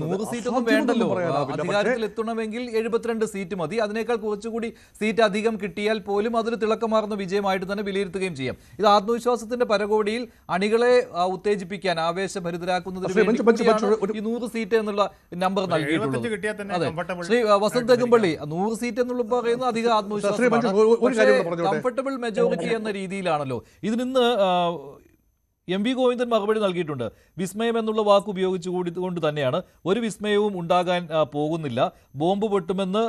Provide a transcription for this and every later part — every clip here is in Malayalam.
100 സീറ്റൊന്നും വേണ്ടല്ലോ. അധികാരത്തിൽ എത്തണമെങ്കിൽ 72 സീറ്റ് മതി. അതിനേക്കാൾ കുറച്ചുകൂടി സീറ്റ് അധികം കിട്ടിയാൽ പോലും അതൊരു തിളക്കമാർന്ന വിജയമായിട്ട് തന്നെ വിലയിരുത്തുകയും ചെയ്യാം. ഇത് ആത്മവിശ്വാസത്തിന്റെ പരകോടിയിൽ അണികളെ ഉത്തേജിപ്പിക്കാൻ, ആവേശഭരിതരാക്കുന്നതിന് വേണ്ടി 100 സീറ്റ് എന്നുള്ള നമ്പർ നൽകിയിട്ടുള്ളത്. ശ്രീ വസന്ത് അകമ്പള്ളി, 100 സീറ്റ് എന്നുള്ള പറയുന്നത് അധിക ആത്മവിശ്വാസം, കംഫർട്ടബിൾ മെജോറിറ്റി എന്ന രീതിയിലാണല്ലോ. ഇതിന് എം വി ഗോവിന്ദൻ മറുപടി നൽകിയിട്ടുണ്ട്. വിസ്മയം എന്നുള്ള വാക്ക് ഉപയോഗിച്ചുകൊണ്ട് തന്നെയാണ്, ഒരു വിസ്മയവും ഉണ്ടാകാൻ പോകുന്നില്ല, ബോംബ് പൊട്ടുമെന്ന്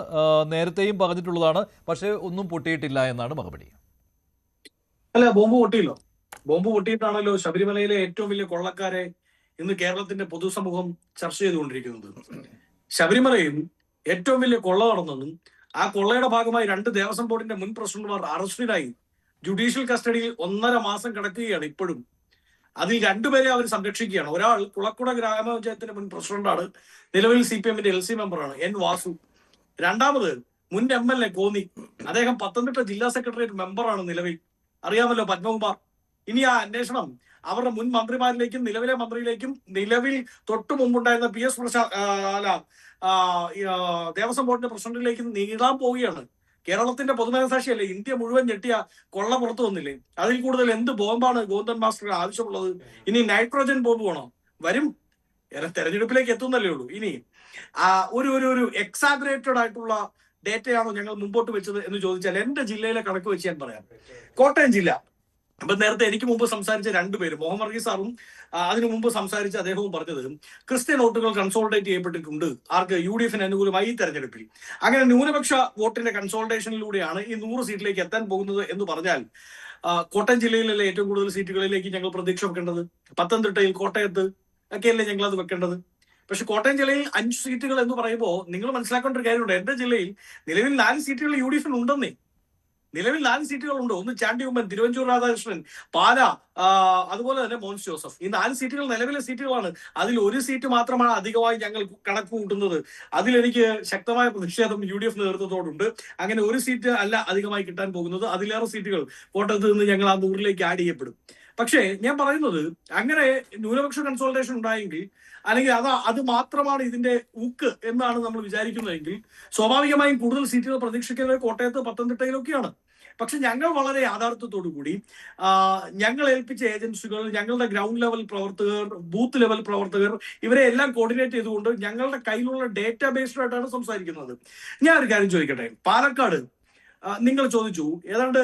നേരത്തെയും പറഞ്ഞിട്ടുള്ളതാണ്, പക്ഷേ ഒന്നും പൊട്ടിയിട്ടില്ല എന്നാണ് മറുപടി. അല്ല, ബോംബ് പൊട്ടിയില്ലോ. ബോംബ് പൊട്ടിയിട്ടാണല്ലോ ശബരിമലയിലെ ഏറ്റവും വലിയ കൊള്ളക്കാരെ ഇന്ന് കേരളത്തിന്റെ പൊതുസമൂഹം ചർച്ച ചെയ്തുകൊണ്ടിരിക്കുന്നത്. ശബരിമലയിൽ ഏറ്റവും വലിയ കൊള്ള നടന്നെന്നും ആ കൊള്ളയുടെ ഭാഗമായി 2 ദേവസ്വം ബോർഡിന്റെ മുൻ പ്രസിഡന്റുമാർ അറസ്റ്റിലായി ജുഡീഷ്യൽ കസ്റ്റഡിയിൽ 1.5 മാസം കിടക്കുകയാണ്. ഇപ്പോഴും അതിൽ 2 പേരെ അവർ സംരക്ഷിക്കുകയാണ്. ഒരാൾ കുളക്കുട ഗ്രാമപഞ്ചായത്തിന്റെ മുൻ പ്രസിഡന്റാണ്, നിലവിൽ CPM-ന്റെ LC മെമ്പറാണ്, N വാസു. രണ്ടാമത് മുൻ MLA കോന്നി, അദ്ദേഹം പത്തനംതിട്ട ജില്ലാ സെക്രട്ടേറിയറ്റ് മെമ്പറാണ് നിലവിൽ, അറിയാമല്ലോ, പത്മകുമാർ. ഇനി ആ അന്വേഷണം അവരുടെ മുൻ മന്ത്രിമാരിലേക്കും നിലവിലെ മന്ത്രിയിലേക്കും നിലവിൽ തൊട്ടു മുമ്പുണ്ടായിരുന്ന PS ദേവസ്വം ബോർഡിന്റെ പ്രസിഡന്റിലേക്കും നീളാൻ പോവുകയാണ്. കേരളത്തിന്റെ പൊതുമനസാക്ഷിയല്ലേ, ഇന്ത്യ മുഴുവൻ ഞെട്ടിയ കൊള്ള പുറത്തു വന്നില്ലേ? അതിൽ കൂടുതൽ എന്ത് ബോംബാണ് ഗോവിന്ദൻ മാസ്റ്റർ ആവശ്യമുള്ളത്? ഇനി നൈട്രോജൻ ബോംബ് വേണോ? വരും, തെരഞ്ഞെടുപ്പിലേക്ക് എത്തുന്നല്ലേ ഉള്ളൂ. ഇനി ഒരു എക്സാഗ്രേറ്റഡ് ആയിട്ടുള്ള ഡേറ്റയാണോ ഞങ്ങൾ മുമ്പോട്ട് വെച്ചത് എന്ന് ചോദിച്ചാൽ എന്റെ ജില്ലയിലെ കണക്ക് വെച്ച് ഞാൻ പറയാം. കോട്ടയം ജില്ല, അപ്പൊ നേരത്തെ എനിക്ക് മുമ്പ് സംസാരിച്ച 2 പേര്, മുഹമ്മദ് വർഗീസ് സാറും അതിനു മുമ്പ് സംസാരിച്ച അദ്ദേഹവും പറഞ്ഞത് ക്രിസ്ത്യൻ വോട്ടുകൾ കൺസോൾട്ടേറ്റ് ചെയ്യപ്പെട്ടിട്ടുണ്ട് ആർക്ക്? UDF-ന് അനുകൂലമായി ഈ തെരഞ്ഞെടുപ്പിൽ. അങ്ങനെ ന്യൂനപക്ഷ വോട്ടിന്റെ കൺസോൾട്ടേഷനിലൂടെയാണ് ഈ 100 സീറ്റിലേക്ക് എത്താൻ പോകുന്നത് എന്ന് പറഞ്ഞാൽ കോട്ടയം ജില്ലയിലെ ഏറ്റവും കൂടുതൽ സീറ്റുകളിലേക്ക് ഞങ്ങൾ പ്രതീക്ഷ വെക്കേണ്ടത്, പത്തനംതിട്ടയിൽ, കോട്ടയത്ത് ഒക്കെയല്ലേ ഞങ്ങൾ അത് വെക്കേണ്ടത്. പക്ഷെ കോട്ടയം ജില്ലയിൽ 5 സീറ്റുകൾ എന്ന് പറയുമ്പോൾ നിങ്ങൾ മനസ്സിലാക്കേണ്ട ഒരു കാര്യമുണ്ട്. എന്റെ ജില്ലയിൽ നിലവിൽ 4 സീറ്റുകൾ UDF-ന് ഉണ്ടെന്നേ. നിലവിൽ 4 സീറ്റുകളുണ്ട്. ഒന്ന് ചാണ്ടി ഉമ്മൻ, തിരുവഞ്ചൂർ രാധാകൃഷ്ണൻ, പാല, അതുപോലെ തന്നെ മോൻസ് ജോസഫ്. ഈ 4 സീറ്റുകൾ നിലവിലെ സീറ്റുകളാണ്. അതിൽ 1 സീറ്റ് മാത്രമാണ് അധികമായി ഞങ്ങൾ കണക്ക് കൂട്ടുന്നത്. അതിലെനിക്ക് ശക്തമായ പ്രതിഷേധം UDF നേതൃത്വത്തോടുണ്ട്. അങ്ങനെ 1 സീറ്റ് അല്ല അധികമായി കിട്ടാൻ പോകുന്നത്, അതിലേറെ സീറ്റുകൾ കോട്ടയത്ത് നിന്ന് ഞങ്ങൾ ആ 100-ലേക്ക് ആഡ് ചെയ്യപ്പെടും. പക്ഷേ ഞാൻ പറയുന്നത്, അങ്ങനെ ന്യൂനപക്ഷ കൺസോൾട്ടേഷൻ ഉണ്ടായെങ്കിൽ, അല്ലെങ്കിൽ അത് മാത്രമാണ് ഇതിന്റെ ഊക്ക് എന്നാണ് നമ്മൾ വിചാരിക്കുന്നതെങ്കിൽ, സ്വാഭാവികമായും കൂടുതൽ സീറ്റുകൾ പ്രതീക്ഷിക്കുന്നത് കോട്ടയത്ത്, പത്തനംതിട്ടയിലൊക്കെയാണ്. പക്ഷെ ഞങ്ങൾ വളരെ യാഥാർത്ഥ്യത്തോടു കൂടി ഞങ്ങൾ ഏൽപ്പിച്ച ഏജൻസികൾ, ഞങ്ങളുടെ ഗ്രൗണ്ട് ലെവൽ പ്രവർത്തകർ, ബൂത്ത് ലെവൽ പ്രവർത്തകർ, ഇവരെ എല്ലാം കോർഡിനേറ്റ് ചെയ്തുകൊണ്ട് ഞങ്ങളുടെ കയ്യിലുള്ള ഡേറ്റാബേസ്ഡ് ആയിട്ടാണ് സംസാരിക്കുന്നത്. ഞാൻ ഒരു കാര്യം ചോദിക്കട്ടെ, പാലക്കാട് നിങ്ങൾ ചോദിച്ചു ഏതാണ്ട്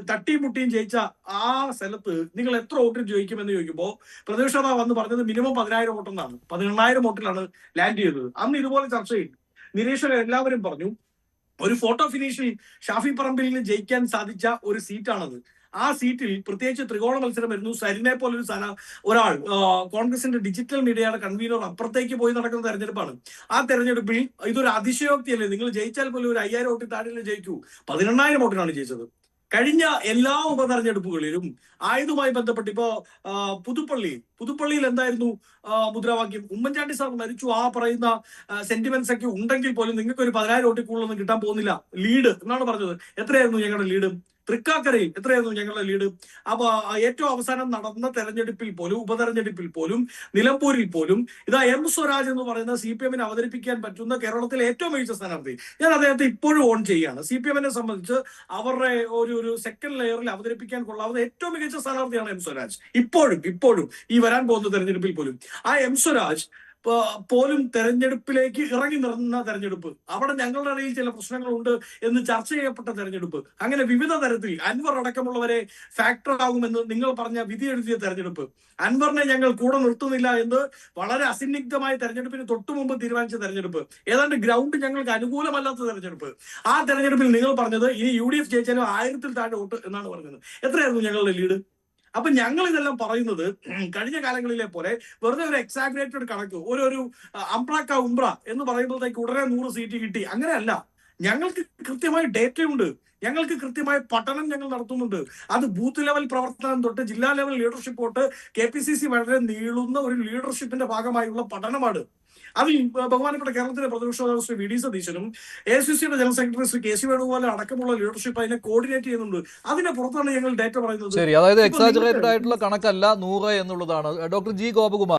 തട്ടിയും മുട്ടിയും ജയിച്ച ആ സ്ഥലത്ത് നിങ്ങൾ എത്ര വോട്ടിന് ജയിക്കുമെന്ന് ചോദിക്കുമ്പോൾ പ്രതിപക്ഷ നേതാവ് വന്ന് പറഞ്ഞത് മിനിമം 10,000 വോട്ടെന്നാണ്. 18,000 വോട്ടിലാണ് ലാൻഡ് ചെയ്തത്. അന്ന് ഇതുപോലെ ചർച്ചയിൽ നിരീക്ഷകർ എല്ലാവരും പറഞ്ഞു ഒരു ഫോട്ടോ ഫിനിഷിൽ ഷാഫി പറമ്പിലിന് ജയിക്കാൻ സാധിച്ച ഒരു സീറ്റാണത്. ആ സീറ്റിൽ പ്രത്യേകിച്ച് ത്രികോണ മത്സരം വരുന്നു. സരിനെ പോലൊരു ഒരാൾ കോൺഗ്രസിന്റെ ഡിജിറ്റൽ മീഡിയയുടെ കൺവീനർ അപ്പുറത്തേക്ക് പോയി നടക്കുന്ന തെരഞ്ഞെടുപ്പാണ്. ആ തെരഞ്ഞെടുപ്പിൽ ഇതൊരു അതിശയോക്തിയല്ലേ, നിങ്ങൾ ജയിച്ചാൽ പോലും ഒരു 5,000 വോട്ടിൽ താഴെ ജയിക്കൂ. 18,000 വോട്ടിനാണ് ജയിച്ചത്. കഴിഞ്ഞ എല്ലാ ഉപതെരഞ്ഞെടുപ്പുകളിലും ആയതുമായി ബന്ധപ്പെട്ട് ഇപ്പോ പുതുപ്പള്ളിയിൽ എന്തായിരുന്നു മുദ്രാവാക്യം? ഉമ്മൻചാണ്ടി സാർ മരിച്ചു, ആ പറയുന്ന സെന്റിമെന്റ്സ് ഒക്കെ ഉണ്ടെങ്കിൽ പോലും നിങ്ങൾക്ക് ഒരു 10,000 വോട്ടിൽ കൂടുതലൊന്നും കിട്ടാൻ പോകുന്നില്ല ലീഡ് എന്നാണ് പറഞ്ഞത്. എത്രയായിരുന്നു ഞങ്ങളുടെ ലീഡ്? തൃക്കാക്കരയിൽ എത്രയായിരുന്നു ഞങ്ങളുടെ ലീഡ്? അപ്പൊ ഏറ്റവും അവസാനം നടന്ന തെരഞ്ഞെടുപ്പിൽ പോലും, ഉപതെരഞ്ഞെടുപ്പിൽ പോലും, നിലമ്പൂരിൽ പോലും ഇതാ M സ്വരാജ് എന്ന് പറയുന്ന CPM-ന് അവതരിപ്പിക്കാൻ പറ്റുന്ന കേരളത്തിലെ ഏറ്റവും മികച്ച സ്ഥാനാർത്ഥി, ഞാൻ അദ്ദേഹത്തെ ഇപ്പോഴും ഓൺ ചെയ്യാണ്. CPM-നെ സംബന്ധിച്ച് അവരുടെ ഒരു സെക്കൻഡ് ലെയറിൽ അവതരിപ്പിക്കാൻ കൊള്ളാവുന്ന ഏറ്റവും മികച്ച സ്ഥാനാർത്ഥിയാണ് M സ്വരാജ്. ഇപ്പോഴും ഈ വരാൻ പോകുന്ന തെരഞ്ഞെടുപ്പിൽ പോലും ആ M സ്വരാജ് പോലും തെരഞ്ഞെടുപ്പിലേക്ക് ഇറങ്ങി നിന്ന തെരഞ്ഞെടുപ്പ്, അവിടെ ഞങ്ങളുടെ ഇടയിൽ ചില പ്രശ്നങ്ങളുണ്ട് എന്ന് ചർച്ച ചെയ്യപ്പെട്ട തെരഞ്ഞെടുപ്പ്, അങ്ങനെ വിവിധ തരത്തിൽ അൻവർ അടക്കമുള്ളവരെ ഫാക്ടർ ആകുമെന്ന് നിങ്ങൾ പറഞ്ഞ വിധി എഴുതിയ തെരഞ്ഞെടുപ്പ്, അൻവറിനെ ഞങ്ങൾ കൂടെ നിർത്തുന്നില്ല എന്ന് വളരെ അസന്നിഗ്ധമായ തെരഞ്ഞെടുപ്പിന് തൊട്ടു മുമ്പ് തീരുമാനിച്ച തെരഞ്ഞെടുപ്പ്, ഏതാണ്ട് ഗ്രൗണ്ട് ഞങ്ങൾക്ക് അനുകൂലമല്ലാത്ത തെരഞ്ഞെടുപ്പ്, ആ തെരഞ്ഞെടുപ്പിൽ നിങ്ങൾ പറഞ്ഞത് ഇനി UDF ജയിച്ചാലും 1000-ൽ താഴെ വോട്ട് എന്നാണ് പറഞ്ഞത്. എത്രയായിരുന്നു ഞങ്ങളുടെ ലീഡ്? അപ്പൊ ഞങ്ങൾ ഇതെല്ലാം പറയുന്നത് കഴിഞ്ഞ കാലങ്ങളിലെ പോലെ വെറുതെ ഒരു എക്സാഗ്രേറ്റഡ് കണക്ക്, ഒരു അംപ്രാക്ക ഉംബ്ര എന്ന് പറയുമ്പോഴത്തേക്ക് ഉടനെ 100 സീറ്റ് കിട്ടി, അങ്ങനെയല്ല. ഞങ്ങൾക്ക് കൃത്യമായ ഡേറ്റയുണ്ട്, ഞങ്ങൾക്ക് കൃത്യമായ പഠനം ഞങ്ങൾ നടത്തുന്നുണ്ട്. അത് ബൂത്ത് ലെവൽ പ്രവർത്തനം തൊട്ട് ജില്ലാ ലെവൽ ലീഡർഷിപ്പ് തൊട്ട് KPCC വളരെ നീളുന്ന ഒരു ലീഡർഷിപ്പിന്റെ ഭാഗമായുള്ള പഠനമാണ്. അതിൽ ബഹുമാനപ്പെട്ട കേരളത്തിലെ പ്രതിപക്ഷ നേതാവ് ശ്രീ VD സതീശനും AICCയുടെ ജനറൽ സെക്രട്ടറി ശ്രീ KC വേണുഗോപാലും അടക്കമുള്ള ലീഡർഷിപ്പ് അതിനെ കോർഡിനേറ്റ് ചെയ്യുന്നുണ്ട്. അതിന്റെ പുറത്താണ് ഞങ്ങൾ ഡേറ്റ പറയുന്നത്. ശരി, അതായത് എക്സാജറേറ്റഡ് ആയിട്ടുള്ള കണക്കല്ല 100 എന്നുള്ളതാണ്. Doctor G. ഗോപകുമാർ.